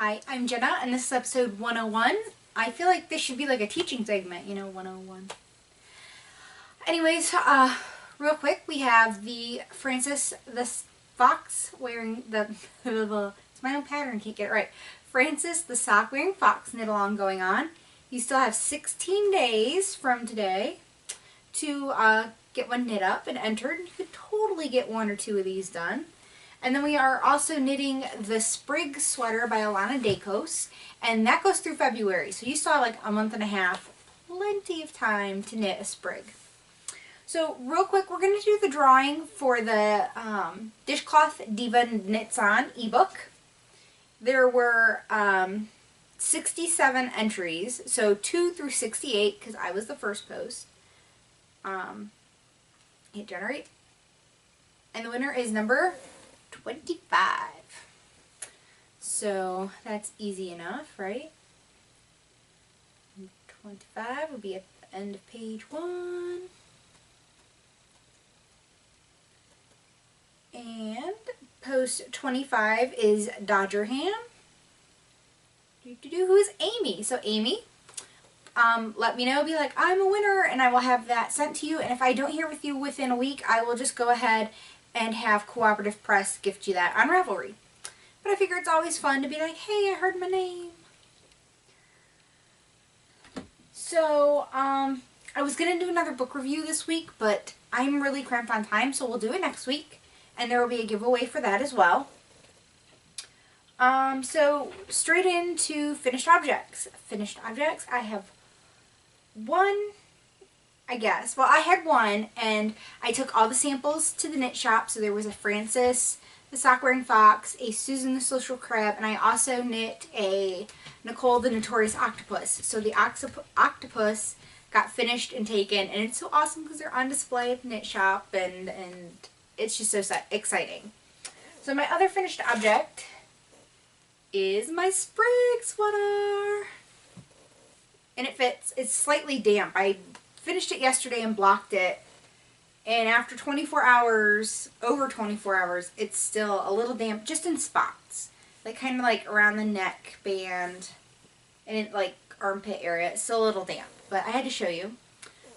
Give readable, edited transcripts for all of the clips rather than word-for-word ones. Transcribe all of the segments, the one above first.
Hi, I'm Jenna, and this is episode 101. I feel like this should be like a teaching segment, 101. Anyways, real quick, we have the Francis the Fox wearing it's my own pattern, can't get it right. Francis the sock wearing fox knit along going on. You still have 16 days from today to get one knit up and entered. You could totally get one or two of these done. And then we are also knitting the Sprig sweater by Alana Dacos, and that goes through February. So you still have like a month and a half, plenty of time to knit a sprig. So real quick, we're going to do the drawing for the Dishcloth Diva Knits On ebook. There were 67 entries, so 2 through 68, because I was the first post. Hit generate. And the winner is number 25. So that's easy enough, right? 25 will be at the end of page 1. And post 25 is Dodgerham. Who is Amy? So Amy, let me know, be like, I'm a winner, and I will have that sent to you. And if I don't hear with you within a week, I will just go ahead and have Cooperative Press gift you that on Ravelry. But I figure it's always fun to be like, hey, I heard my name. So, I was going to do another book review this week, but I'm really cramped on time, so we'll do it next week. And there will be a giveaway for that as well. So, straight into finished objects. Finished objects, I have one, I guess. Well, I had one, and I took all the samples to the knit shop. So there was a Francis the sock wearing fox, a Susan the social crab, and I also knit a Nicole the notorious octopus. So the octopus got finished and taken, and it's so awesome because they're on display at the knit shop, and it's just so exciting. So my other finished object is my Sprig sweater, and it fits. It's slightly damp. I finished it yesterday and blocked it, and after 24 hours, over 24 hours, it's still a little damp, just in spots, like kind of like around the neck band and it, like armpit area. It's still a little damp, but I had to show you.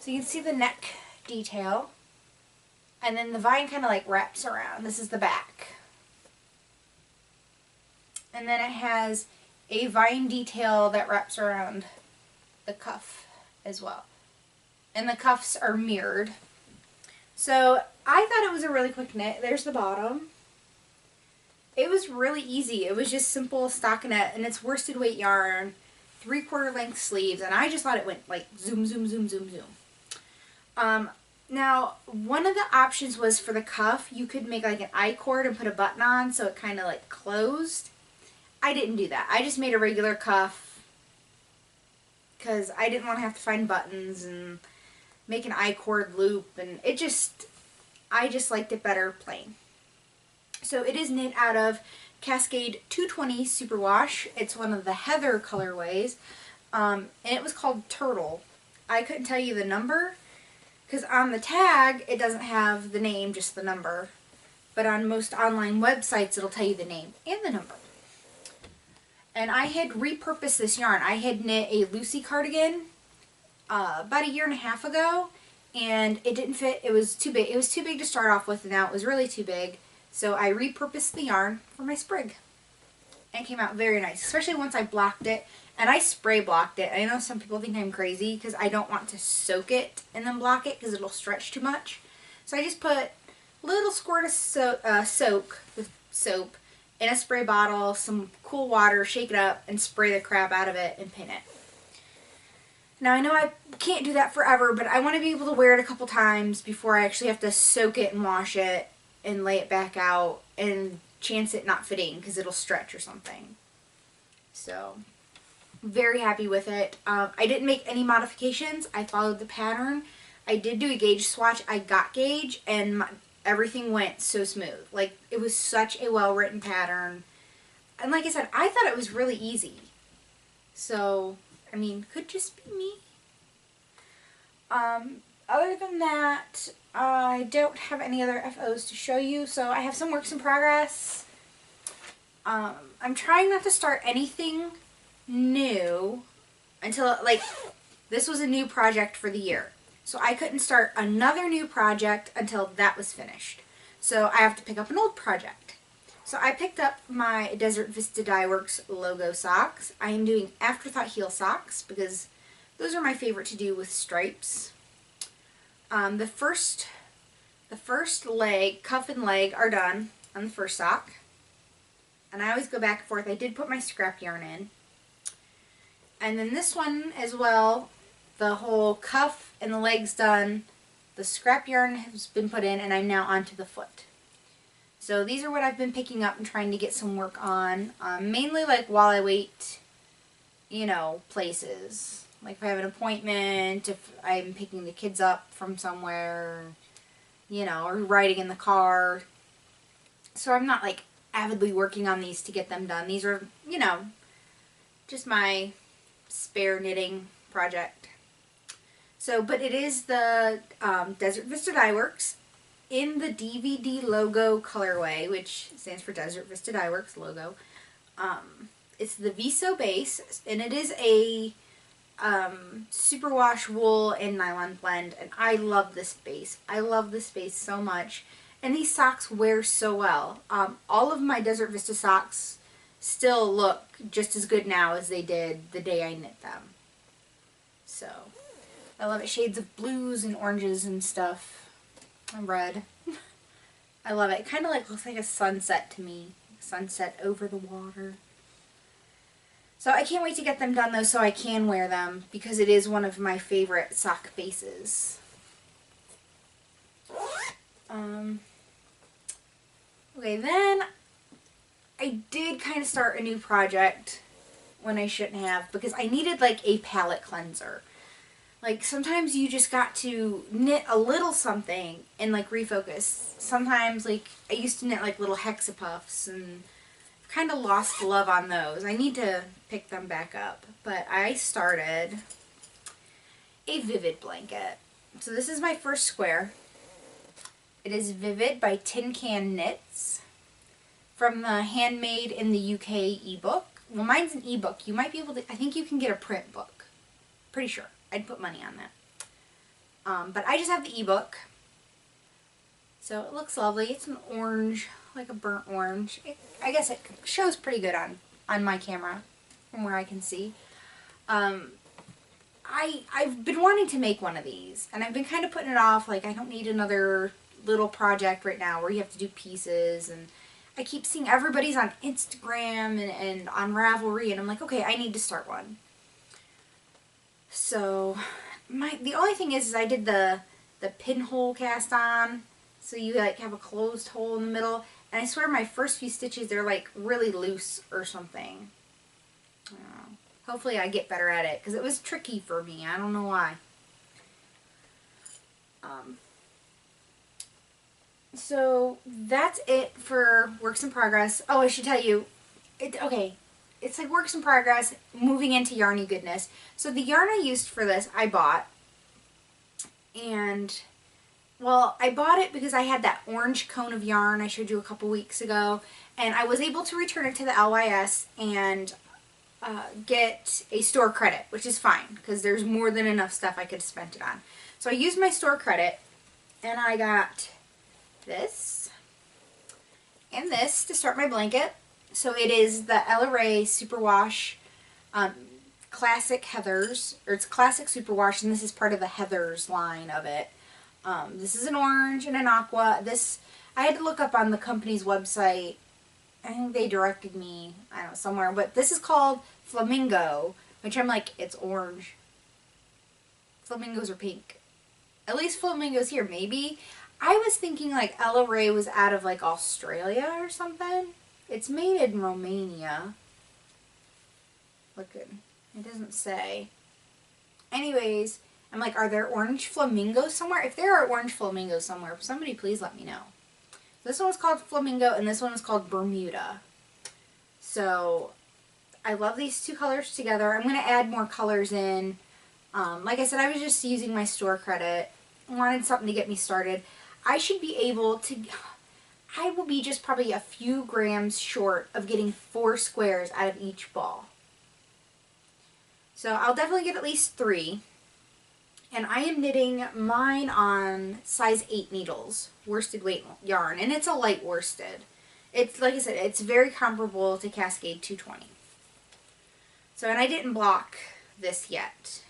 So you can see the neck detail, and then the vine kind of like wraps around. This is the back, and then it has a vine detail that wraps around the cuff as well. And the cuffs are mirrored. So I thought it was a really quick knit. There's the bottom. It was really easy. It was just simple stockinette, and it's worsted weight yarn, 3/4 length sleeves, and I just thought it went like zoom, zoom, zoom, zoom, zoom. Now, one of the options was for the cuff, you could make like an I-cord and put a button on so it kind of like closed. I didn't do that. I just made a regular cuff because I didn't want to have to find buttons and make an I-cord loop, and I just liked it better plain. So it is knit out of Cascade 220 Superwash. It's one of the Heather colorways, and it was called Turtle. I couldn't tell you the number because on the tag it doesn't have the name, just the number, but on most online websites it'll tell you the name and the number. And I had repurposed this yarn. I had knit a Lucy cardigan about 1.5 years ago, and it didn't fit. It was too big. It was too big to start off with, and now it was really too big. So I repurposed the yarn for my sprig, and it came out very nice, especially once I blocked it. And I spray blocked it. I know some people think I'm crazy because I don't want to soak it and then block it because it'll stretch too much. So I just put a little squirt of soak with soap in a spray bottle, some cool water, shake it up, and spray the crap out of it and pin it. Now I know I can't do that forever, but I want to be able to wear it a couple times before I actually have to soak it and wash it and lay it back out and chance it not fitting because it'll stretch or something. So, very happy with it. I didn't make any modifications. I followed the pattern. I did do a gauge swatch. I got gauge, and everything went so smooth. Like, it was such a well-written pattern. And like I said, I thought it was really easy. So, I mean, could just be me. Other than that, I don't have any other FOs to show you. So I have some works in progress. I'm trying not to start anything new until, like, this was a new project for the year. So I couldn't start another new project until that was finished. So I have to pick up an old project. So I picked up my Desert Vista Dye Works logo socks. I am doing Afterthought heel socks because those are my favorite to do with stripes. The first leg, cuff and leg, are done on the first sock. And I always go back and forth. I did put my scrap yarn in. And then this one as well, the whole cuff and the leg's done. The scrap yarn has been put in, and I'm now onto the foot. So these are what I've been picking up and trying to get some work on. Mainly like while I wait, you know, places. Like if I have an appointment, if I'm picking the kids up from somewhere, you know, or riding in the car. So I'm not like avidly working on these to get them done. These are, you know, just my spare knitting project. So, but it is the Desert Vista Dye Works in the DVD logo colorway, which stands for Desert Vista Dye Works logo. It's the Viso base, and it is a superwash wool and nylon blend, and I love this base. I love this base so much, and these socks wear so well. All of my Desert Vista socks still look just as good now as they did the day I knit them. So, I love it. Shades of blues and oranges and stuff. And red. I love it. It kind of like looks like a sunset to me. Sunset over the water. So I can't wait to get them done though so I can wear them because it is one of my favorite sock bases. Okay, then I did kind of start a new project when I shouldn't have because I needed like a palette cleanser. Like sometimes you just got to knit a little something and like refocus. Sometimes like I used to knit like little hexapuffs and kind of lost love on those. I need to pick them back up. But I started a Vivid blanket. So this is my first square. It is Vivid by Tin Can Knits from the Handmade in the UK ebook. Well, mine's an ebook. You might be able to, I think you can get a print book. Pretty sure. I'd put money on that. But I just have the ebook. So it looks lovely. It's an orange, like a burnt orange. I guess it shows pretty good on my camera from where I can see. I've been wanting to make one of these, and I've been kind of putting it off. Like, I don't need another little project right now where you have to do pieces, and I keep seeing everybody's on Instagram and on Ravelry, and I'm like, okay, I need to start one. So, the only thing is I did the pinhole cast on, so you like have a closed hole in the middle, and I swear my first few stitches, they're like really loose or something. Hopefully I get better at it, because it was tricky for me. I don't know why. So that's it for works in progress. Oh, I should tell you, okay, it's like works in progress, moving into Yarny goodness. So the yarn I used for this, I bought, and, well, I bought it because I had that orange cone of yarn I showed you a couple weeks ago, and I was able to return it to the LYS and get a store credit, which is fine, because there's more than enough stuff I could have spent it on. So I used my store credit, and I got this and this to start my blanket. So it is the LRA Superwash Classic Heathers, or it's Classic Superwash, and this is part of the Heathers line of it. This is an orange and an aqua. This, I had to look up on the company's website. I think they directed me, I don't know, somewhere, but this is called Flamingo, which I'm like, it's orange. Flamingos are pink. At least flamingos here, maybe. I was thinking like Ella Ray was out of like Australia or something. It's made in Romania. Look, it doesn't say. Anyways, I'm like, are there orange flamingos somewhere? If there are orange flamingos somewhere, somebody please let me know. This one was called Flamingo, and this one is called Bermuda. So, I love these two colors together. I'm going to add more colors in. Like I said, I was just using my store credit. I wanted something to get me started. I should be able to... I will be just probably a few grams short of getting 4 squares out of each ball. So I'll definitely get at least 3. And I am knitting mine on size 8 needles, worsted weight yarn, and it's a light worsted. It's, like I said, it's very comparable to Cascade 220. So, and I didn't block this yet,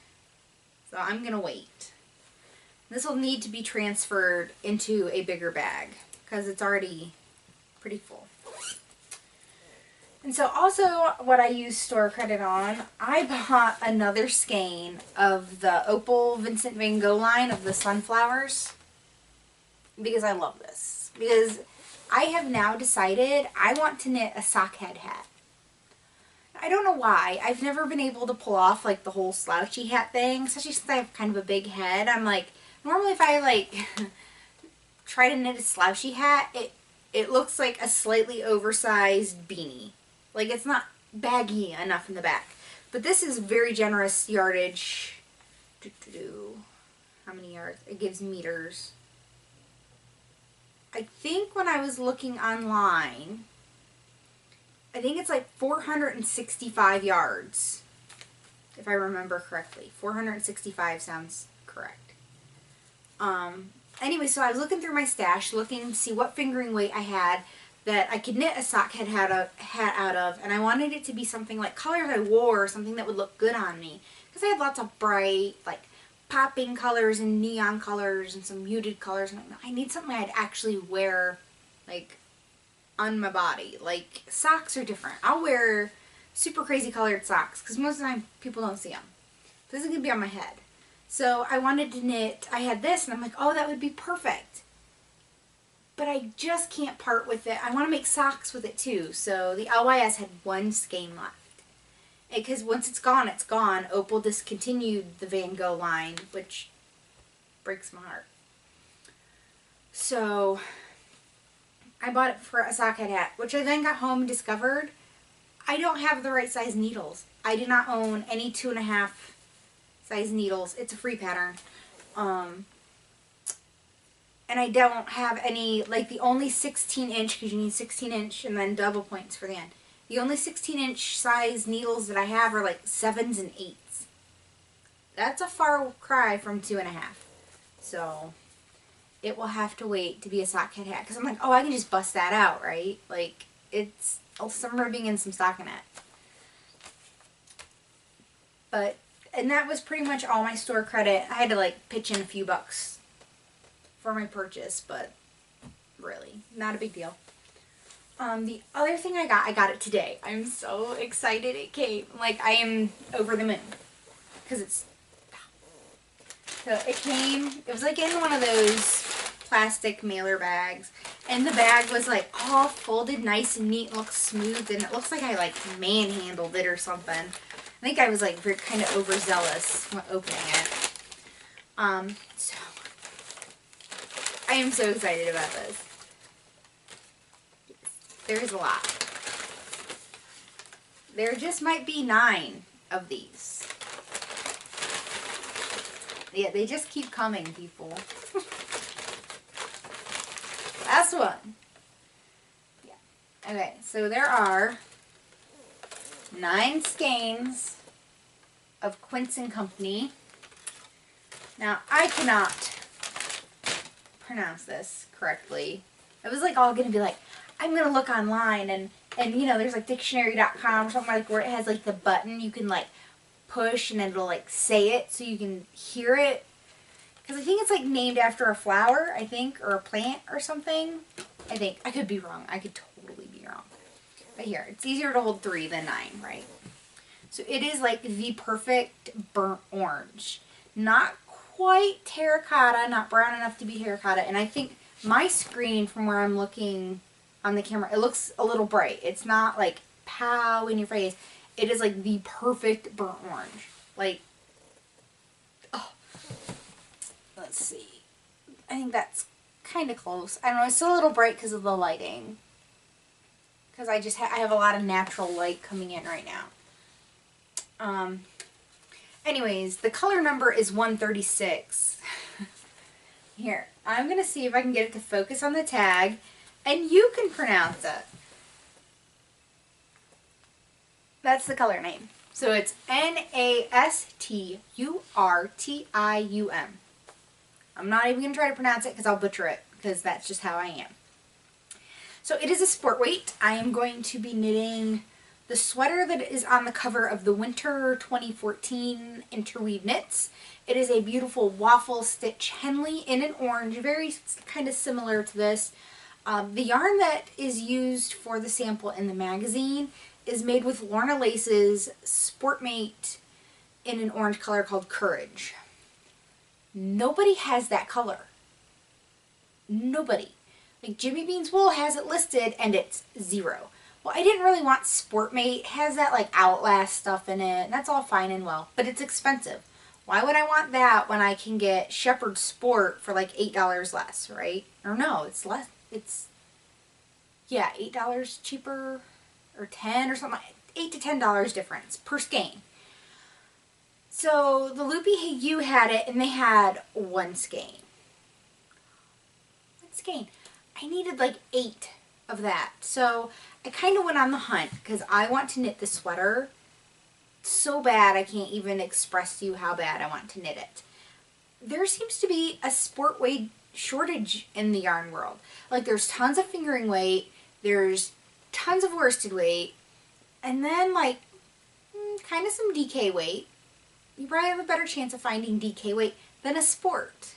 so I'm going to wait. This will need to be transferred into a bigger bag because it's already pretty full. And so also what I use store credit on, I bought another skein of the Opal Vincent van Gogh line of the sunflowers because I love this. Because I have now decided I want to knit a sock head hat. I don't know why. I've never been able to pull off like the whole slouchy hat thing, especially since I have kind of a big head. I'm like, normally if I like try to knit a slouchy hat, it looks like a slightly oversized beanie. Like, it's not baggy enough in the back. But this is very generous yardage. How many yards? It gives meters. I think when I was looking online, I think it's like 465 yards. If I remember correctly. 465 sounds correct. Anyway, so I was looking through my stash, looking to see what fingering weight I had that I could knit a sock head hat out of, and I wanted it to be something like colors I wore, something that would look good on me. Because I had lots of bright, like, popping colors and neon colors and some muted colors, and I need something I'd actually wear, like, on my body. Like, socks are different. I'll wear super crazy colored socks, because most of the time people don't see them. This is going to be on my head. So I wanted to knit, I had this, and I'm like, oh, that would be perfect. But I just can't part with it. I want to make socks with it too. So the LYS had 1 skein left. Because once it's gone, it's gone. Opal discontinued the Van Gogh line, which breaks my heart. So I bought it for a sock head hat, which I then got home and discovered I don't have the right size needles. I do not own any 2.5 size needles. It's a free pattern. And I don't have any, like the only 16-inch, because you need 16-inch and then double points for the end. The only 16-inch size needles that I have are like 7s and 8s. That's a far cry from 2.5. So it will have to wait to be a sock head hat. Because I'm like, oh, I can just bust that out, right? Like, it's some ribbing and some stockinette. But, and that was pretty much all my store credit. I had to like pitch in a few bucks for my purchase, but really, not a big deal. The other thing I got it today. I'm so excited it came. Like, I am over the moon. Because it's... So it came, it was like in one of those plastic mailer bags. And the bag was like all folded nice and neat and looks smooth. And it looks like I like manhandled it or something. I think I was like very kind of overzealous when opening it. So I am so excited about this. There's a lot. There just might be 9 of these. Yeah, they just keep coming, people. Last one. Yeah. Okay, so there are 9 skeins of Quince & Company. Now, I cannot pronounce this correctly. I was like all going to be like, I'm going to look online and you know, there's like dictionary.com or something like where it has like the button you can like push and it'll like say it so you can hear it. Because I think it's like named after a flower, I think, or a plant or something. I think. I could be wrong. I could totally be wrong. But here, it's easier to hold 3 than 9, right? So it is like the perfect burnt orange. Not quite terracotta, not brown enough to be terracotta. And I think my screen from where I'm looking on the camera, it looks a little bright. It's not like pow in your face. It is like the perfect burnt orange. Like, oh. Let's see. I think that's kind of close. I don't know. It's still a little bright because of the lighting. Because I just I have a lot of natural light coming in right now. Anyways, the color number is 136. Here, I'm going to see if I can get it to focus on the tag. And you can pronounce it. That's the color name. So it's Nasturtium. I'm not even going to try to pronounce it because I'll butcher it, because that's just how I am. So it is a sport weight. I am going to be knitting the sweater that is on the cover of the Winter 2014 Interweave Knits. It is a beautiful waffle stitch Henley in an orange, very kind of similar to this. The yarn that is used for the sample in the magazine is made with Lorna Lace's Sportmate in an orange color called Courage. Nobody has that color. Nobody. Like Jimmy Bean's Wool has it listed and it's 0. Well, I didn't really want Sportmate. It has that like Outlast stuff in it, and that's all fine and well, but it's expensive. Why would I want that when I can get Shepherd Sport for like $8 less, right? Or no, it's less. It's, yeah, $8 cheaper or 10 or something. $8 to $10 difference per skein. So the Loopy Hey You had it, and they had one skein. One skein. I needed like 8 of that. So I kind of went on the hunt because I want to knit the sweater so bad I can't even express to you how bad I want to knit it. There seems to be a sport weight shortage in the yarn world. Like there's tons of fingering weight, there's tons of worsted weight, and then like kind of some DK weight. You probably have a better chance of finding DK weight than a sport.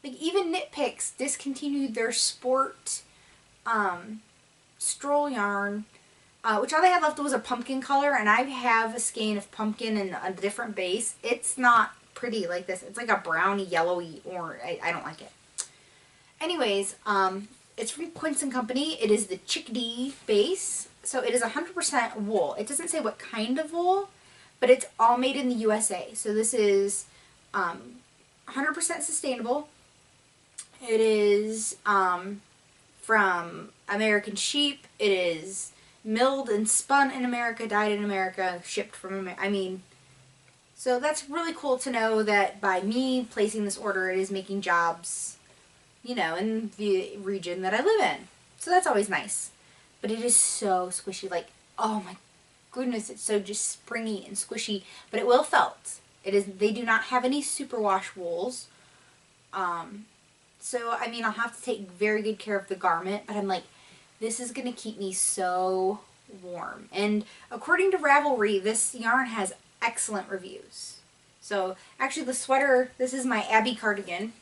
Like even Knit Picks discontinued their sport stroll yarn, which all they had left was a pumpkin color, and I have a skein of pumpkin in a different base. It's not pretty like this. It's like a browny, yellowy orange. I don't like it. Anyways, it's from Quince and Company. It is the Chickadee base. So it is 100% wool. It doesn't say what kind of wool, but it's all made in the USA. So this is 100% sustainable. It is from American sheep. It is milled and spun in America, dyed in America, shipped from America. I mean, so that's really cool to know that by me placing this order, it is making jobs, you know, in the region that I live in. So that's always nice. But it is so squishy. Like, oh my goodness, it's so just springy and squishy. But it will felt. It is. They do not have any superwash wools. So, I mean, I'll have to take very good care of the garment. But I'm like, this is going to keep me so warm. And according to Ravelry, this yarn has excellent reviews. So, actually the sweater, this is my Abby cardigan.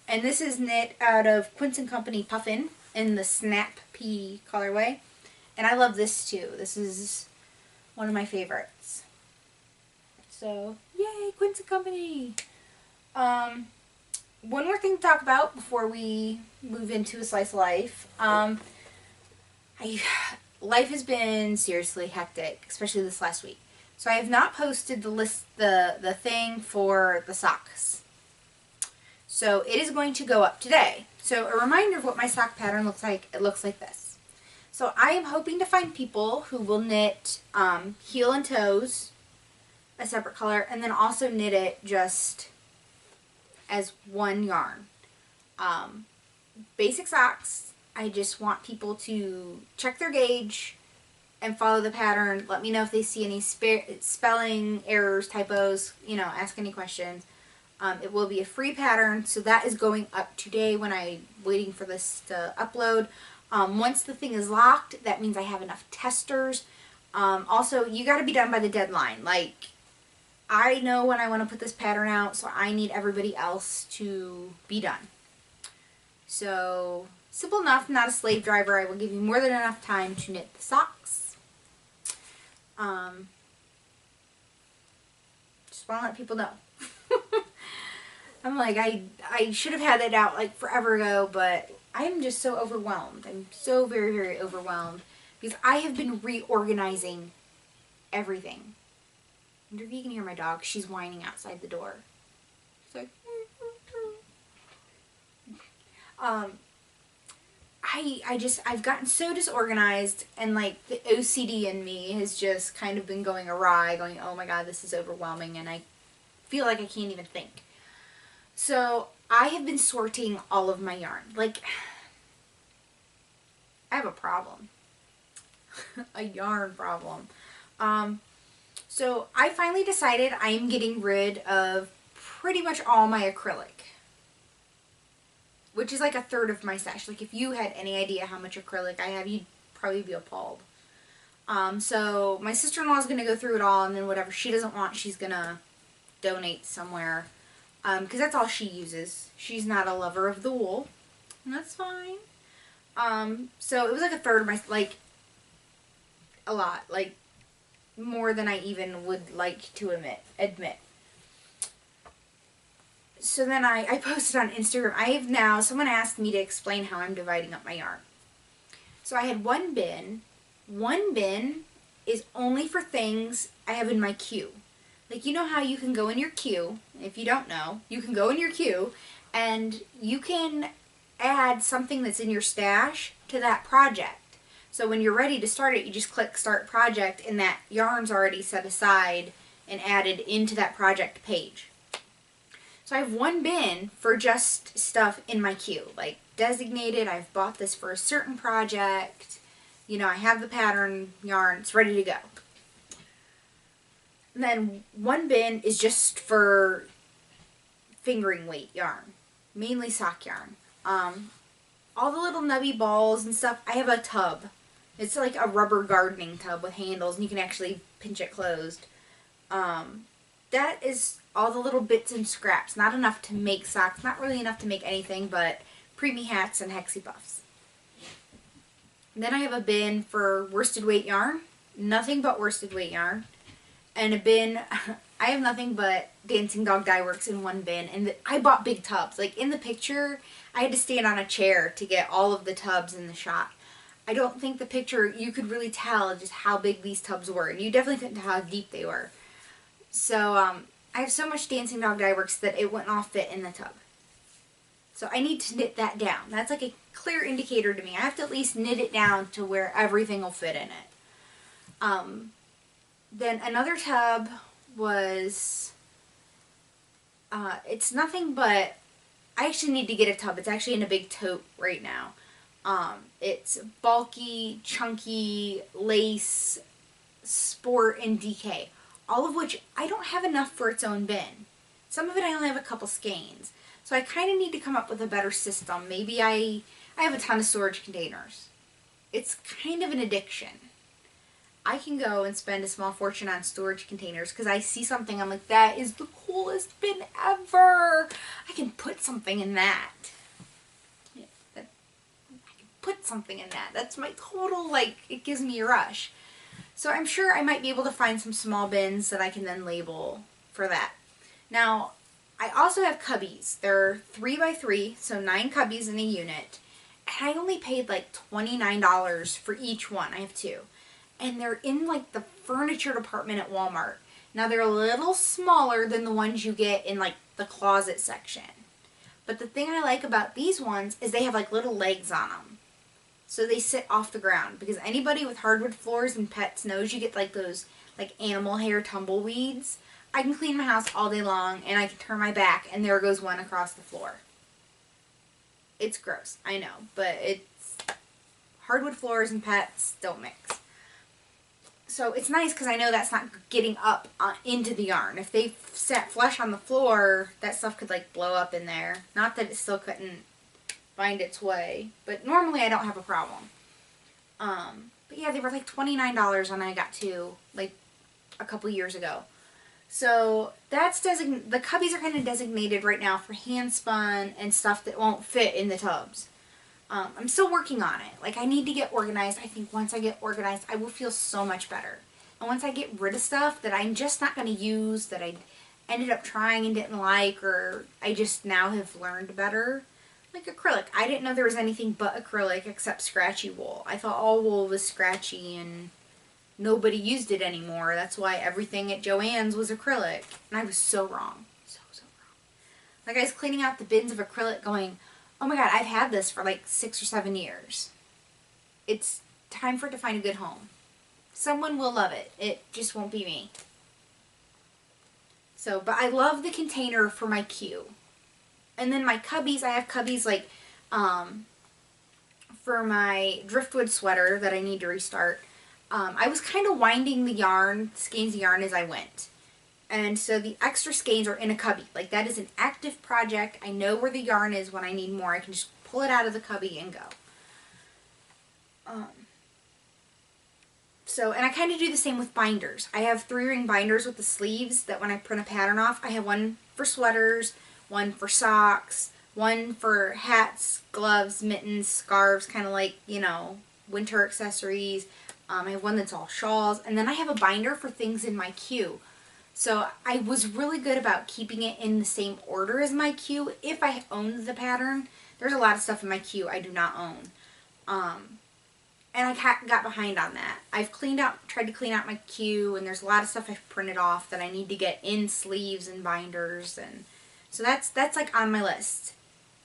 And this is knit out of Quince & Company Puffin in the Snap Pea colorway. And I love this too. This is one of my favorites. So, yay, Quince & Company! One more thing to talk about before we move into a slice of life. Life has been seriously hectic, especially this last week. So I have not posted the thing for the socks. So it is going to go up today. So a reminder of what my sock pattern looks like. It looks like this. So I am hoping to find people who will knit heel and toes, a separate color, and then also knit it just as one yarn. Basic socks. I just want people to check their gauge and follow the pattern. Let me know if they see any spelling errors, typos, you know, ask any questions. It will be a free pattern, so that is going up today when I'm waiting for this to upload. Once the thing is locked, that means I have enough testers. Also, you got to be done by the deadline. Like, I know when I want to put this pattern out, so I need everybody else to be done. So, simple enough, not a slave driver. I will give you more than enough time to knit the socks. Just want to let people know. I'm like, I should have had it out like forever ago, but I'm just so overwhelmed. I'm so very, very overwhelmed because I have been reorganizing everything. I wonder if you can hear my dog. She's whining outside the door. She's like, I've gotten so disorganized, and like the OCD in me has just kind of been going awry, going, oh my god, this is overwhelming, and I feel like I can't even think. So I have been sorting all of my yarn. Like, I have a problem. A yarn problem. So I finally decided I'm getting rid of pretty much all my acrylic, which is like a third of my stash. Like if you had any idea how much acrylic I have, you'd probably be appalled. So my sister-in-law is going to go through it all, and then whatever she doesn't want, she's going to donate somewhere. Because that's all she uses. She's not a lover of the wool, and that's fine. So it was like a third of my, like, a lot. Like, more than I even would like to admit. So then I posted on Instagram. I have now, someone asked me to explain how I'm dividing up my yarn. So I had one bin. One bin is only for things I have in my queue. Like, you know how you can go in your queue, if you don't know, you can go in your queue and you can add something that's in your stash to that project. So when you're ready to start it, you just click Start Project, and that yarn's already set aside and added into that project page. So I have one bin for just stuff in my queue, like designated, I've bought this for a certain project, you know, I have the pattern yarn, it's ready to go. And then one bin is just for fingering weight yarn, mainly sock yarn. All the little nubby balls and stuff, I have a tub. It's like a rubber gardening tub with handles, and you can actually pinch it closed. That is all the little bits and scraps. Not enough to make socks, not really enough to make anything but preemie hats and hexie puffs. And then I have a bin for worsted weight yarn, nothing but worsted weight yarn. And a bin, I have nothing but Dancing Dog Dye Works in one bin. And I bought big tubs. Like in the picture, I had to stand on a chair to get all of the tubs in the shot. I don't think the picture, you could really tell just how big these tubs were. And you definitely couldn't tell how deep they were. So I have so much Dancing Dog Dye Works that it wouldn't all fit in the tub. So I need to knit that down. That's like a clear indicator to me. I have to at least knit it down to where everything will fit in it. Then another tub was, it's nothing but, I actually need to get a tub. It's actually in a big tote right now. It's bulky, chunky, lace, sport, and DK. All of which I don't have enough for its own bin. Some of it I only have a couple skeins. So I kind of need to come up with a better system. Maybe I have a ton of storage containers. It's kind of an addiction. I can go and spend a small fortune on storage containers because I see something, I'm like, that is the coolest bin ever. I can put something in that. Yeah, I can put something in that. That's my total, like, it gives me a rush. So I'm sure I might be able to find some small bins that I can then label for that. Now, I also have cubbies. They're 3x3, so 9 cubbies in a unit. And I only paid like $29 for each one. I have 2. And they're in like the furniture department at Walmart. Now they're a little smaller than the ones you get in like the closet section. But the thing I like about these ones is they have like little legs on them. So they sit off the ground. Because anybody with hardwood floors and pets knows you get like those like animal hair tumbleweeds. I can clean my house all day long and I can turn my back and there goes one across the floor. It's gross, I know. But it's hardwood floors and pets don't mix. So it's nice because I know that's not getting up into the yarn. If they sat flush on the floor, that stuff could like blow up in there. Not that it still couldn't find its way, but normally I don't have a problem. But yeah, they were like $29 when I got 2 like a couple years ago. So that's the cubbies are kind of designated right now for hand spun and stuff that won't fit in the tubs. I'm still working on it. Like, I need to get organized. I think once I get organized, I will feel so much better. And once I get rid of stuff that I'm just not going to use, that I ended up trying and didn't like, or I just now have learned better, like acrylic. I didn't know there was anything but acrylic except scratchy wool. I thought all wool was scratchy and nobody used it anymore. That's why everything at Joann's was acrylic. And I was so wrong. So wrong. Like, I was cleaning out the bins of acrylic going, oh my god, I've had this for like 6 or 7 years. It's time for it to find a good home. Someone will love it. It just won't be me. So, but I love the container for my queue. And then my cubbies, I have cubbies like for my driftwood sweater that I need to restart, I was kind of winding the yarn, skeins of yarn as I went. And so the extra skeins are in a cubby. Like, that is an active project. I know where the yarn is when I need more. I can just pull it out of the cubby and go. And I kind of do the same with binders. I have 3-ring binders with the sleeves that when I print a pattern off, I have one for sweaters, one for socks, one for hats, gloves, mittens, scarves, kind of like, you know, winter accessories. I have one that's all shawls, and then I have a binder for things in my queue. So I was really good about keeping it in the same order as my queue if I owned the pattern. There's a lot of stuff in my queue I do not own. And I got behind on that. I've tried to clean out my queue, and there's a lot of stuff I've printed off that I need to get in sleeves and binders, and so that's like on my list.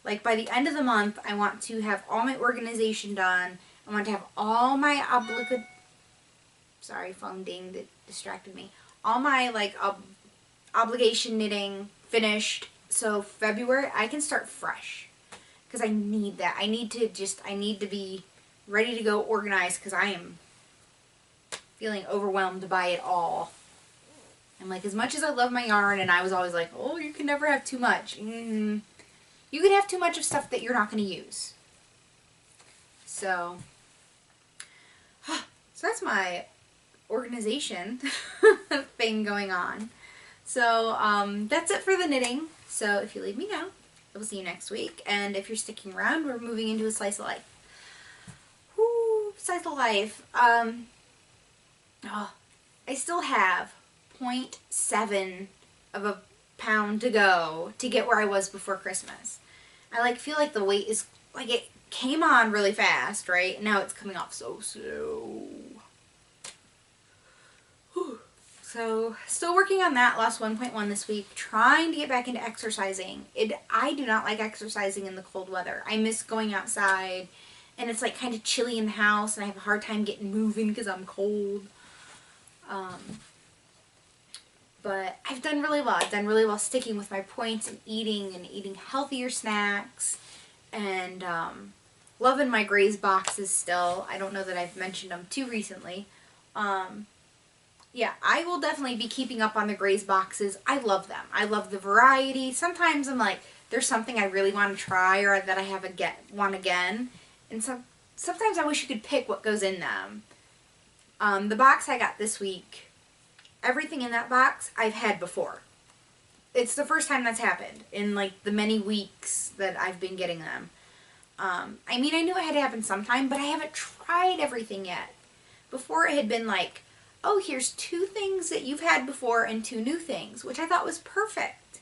Like, by the end of the month, I want to have all my organization done. I want to have all my sorry, phone ding, that distracted me. All my like obligation knitting finished, so February I can start fresh, because I need that. I need to be ready to go organized, because I am feeling overwhelmed by it all. I'm like, as much as I love my yarn, and I was always like, oh, you can never have too much. You can have too much of stuff that you're not going to use. So that's my organization thing going on. So that's it for the knitting. So if you leave me now, I will see you next week. And if you're sticking around, we're moving into a slice of life. Woo, slice of life. I still have 0.7 of a pound to go to get where I was before Christmas. I feel like the weight is, like, it came on really fast, right? And now it's coming off so slow. Whew. So, still working on that, lost 1.1 this week, trying to get back into exercising. I do not like exercising in the cold weather. I miss going outside, and it's like kind of chilly in the house, and I have a hard time getting moving because I'm cold. But I've done really well. I've done really well sticking with my points and eating healthier snacks, and loving my Graze boxes still. I don't know that I've mentioned them too recently. Yeah, I will definitely be keeping up on the Graze boxes. I love them. I love the variety. Sometimes I'm like, there's something I really want to try or that I want again. And sometimes I wish you could pick what goes in them. The box I got this week, everything in that box I've had before. It's the first time that's happened in like the many weeks that I've been getting them. I mean, I knew it had to happen sometime, but I haven't tried everything yet. Before it had been like, oh, here's 2 things that you've had before and 2 new things, which I thought was perfect.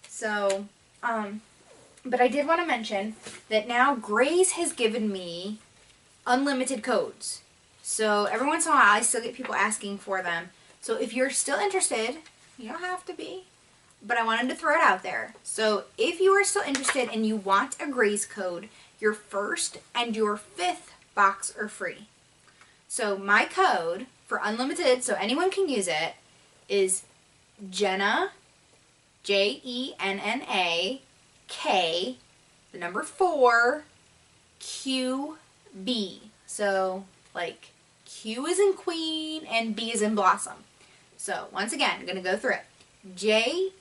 So, but I did want to mention that now Graze has given me unlimited codes. So every once in a while I still get people asking for them. So if you're still interested, you don't have to be, but I wanted to throw it out there. So if you are still interested and you want a Graze code, your 1st and your 5th box are free. So my code for unlimited, so anyone can use it, is Jenna, Jenna, K, the number 4, QB. So like Q is in Queen and B is in Blossom. So once again, I'm going to go through it. Jenna,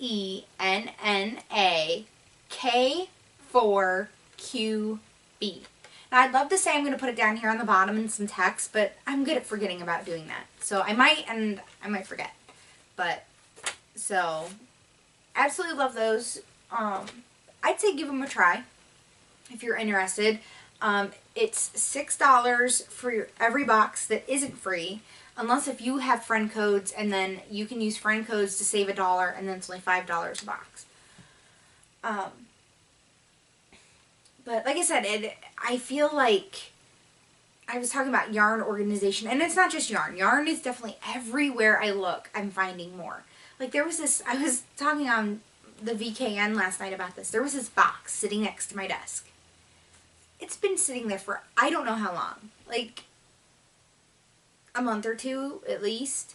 K4QB. Now I'd love to say I'm going to put it down here on the bottom in some text, but I'm good at forgetting about doing that. So I might, and I might forget. But, so, absolutely love those. I'd say give them a try if you're interested. It's $6 for every box that isn't free, unless if you have friend codes, and then you can use friend codes to save $1, and then it's only $5 a box. But like I said, I feel like I was talking about yarn organization, and it's not just yarn. Yarn is definitely everywhere I look, I'm finding more. Like there was this, I was talking on the VKN last night about this. There was this box sitting next to my desk. It's been sitting there for I don't know how long. Like a month or 2 at least.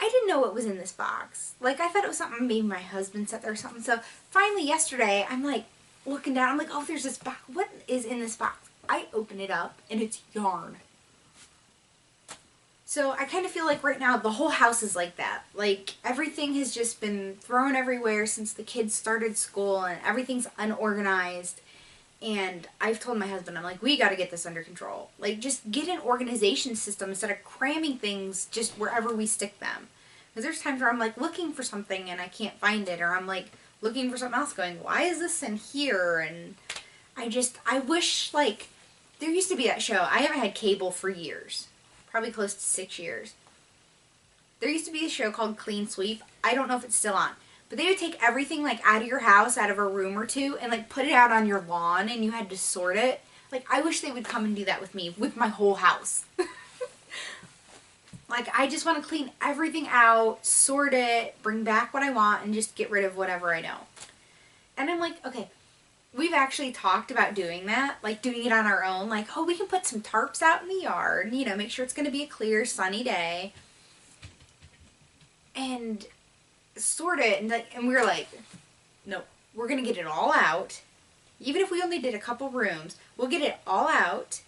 I didn't know what was in this box. Like I thought it was something maybe my husband set there or something. So finally yesterday I'm like, looking down. I'm like, oh, there's this box. What is in this box? I open it up, and it's yarn. So I kind of feel like right now the whole house is like that. Like, everything has just been thrown everywhere since the kids started school, and everything's unorganized. And I've told my husband, I'm like, we got to get this under control. Like, just get an organization system instead of cramming things just wherever we stick them. Because there's times where I'm like looking for something and I can't find it, or I'm like looking for something else going, why is this in here? And I wish, like, there used to be that show. I haven't had cable for years. Probably close to 6 years. There used to be a show called Clean Sweep. I don't know if it's still on. But they would take everything, like, out of your house, out of a room or two, and, like, put it out on your lawn, and you had to sort it. Like, I wish they would come and do that with me, with my whole house. Like, I just want to clean everything out, sort it, bring back what I want, and just get rid of whatever I don't. And I'm like, okay, we've actually talked about doing that, like doing it on our own. Like, oh, we can put some tarps out in the yard, you know, make sure it's going to be a clear, sunny day. And sort it. And we were like, no, we're going to get it all out. Even if we only did a couple rooms, we'll get it all out.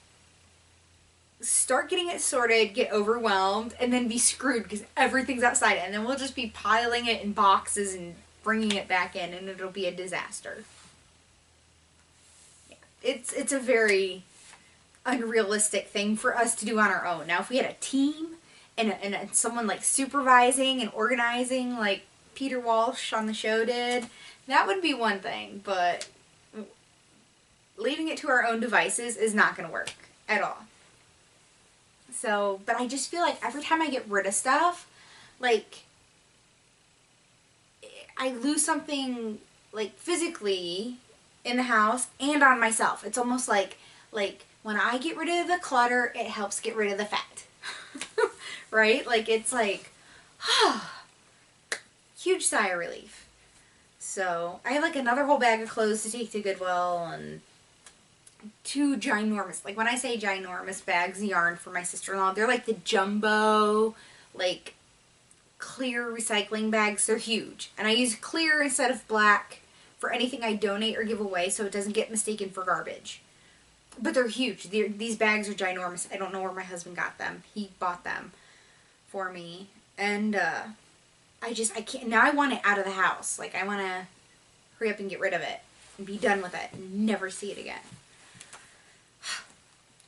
Start getting it sorted, get overwhelmed, and then be screwed because everything's outside. And then we'll just be piling it in boxes and bringing it back in, and it'll be a disaster. Yeah. It's a very unrealistic thing for us to do on our own. Now, if we had a team and someone like supervising and organizing like Peter Walsh on the show did, that would be one thing, but leaving it to our own devices is not going to work at all. So, but I just feel like every time I get rid of stuff, like, I lose something, like, physically in the house and on myself. It's almost like when I get rid of the clutter, it helps get rid of the fat. Right? Like, it's like, huge sigh of relief. So, I have, like, another whole bag of clothes to take to Goodwill, and 2 ginormous, like, when I say ginormous bags of yarn for my sister-in-law, they're like the jumbo, like, clear recycling bags. They're huge. And I use clear instead of black for anything I donate or give away so it doesn't get mistaken for garbage. But they're huge. These bags are ginormous. I don't know where my husband got them. He bought them for me. And I can't, now I want it out of the house. Like, I want to hurry up and get rid of it and be done with it and never see it again.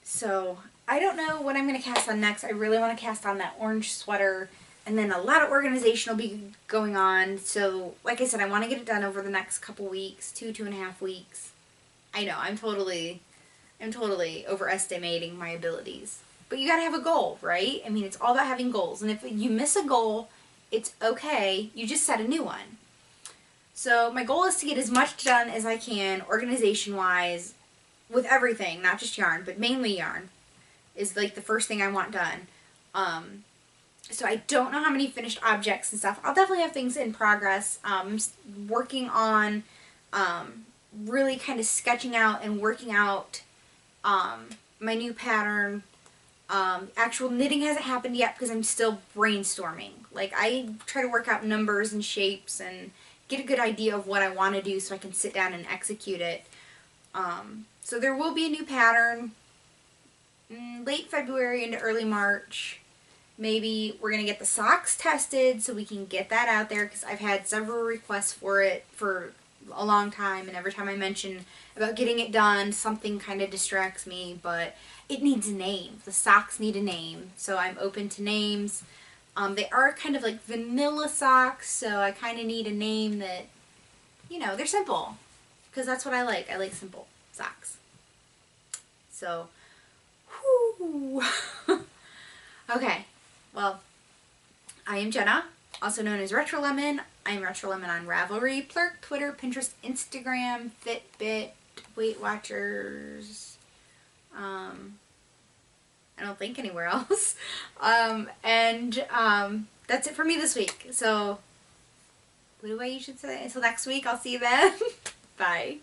So, I don't know what I'm going to cast on next. I really want to cast on that orange sweater, and then a lot of organization will be going on. So, like I said, I want to get it done over the next couple weeks, 2.5 weeks. I know, I'm totally overestimating my abilities. But you got to have a goal, right? I mean, it's all about having goals. And if you miss a goal, it's okay. You just set a new one. So, my goal is to get as much done as I can, organization-wise, with everything, not just yarn, but mainly yarn, is like the first thing I want done. So I don't know how many finished objects and stuff. I'll definitely have things in progress. I'm working on really kind of sketching out and working out my new pattern. Actual knitting hasn't happened yet because I'm still brainstorming. Like, I try to work out numbers and shapes and get a good idea of what I want to do so I can sit down and execute it. So there will be a new pattern late February into early March. Maybe we're going to get the socks tested so we can get that out there, because I've had several requests for it for a long time, and every time I mention about getting it done, something kind of distracts me, but it needs a name. The socks need a name, so I'm open to names. They are kind of like vanilla socks, so I kind of need a name that, you know, they're simple, because that's what I like. I like simple socks. So, whoo. Okay, well, I am Jenna, also known as RetroLemon. I'm RetroLemon on Ravelry, Plurk, Twitter, Pinterest, Instagram, Fitbit, Weight Watchers. I don't think anywhere else. That's it for me this week. So, what do I usually say? Until next week, I'll see you then. Bye.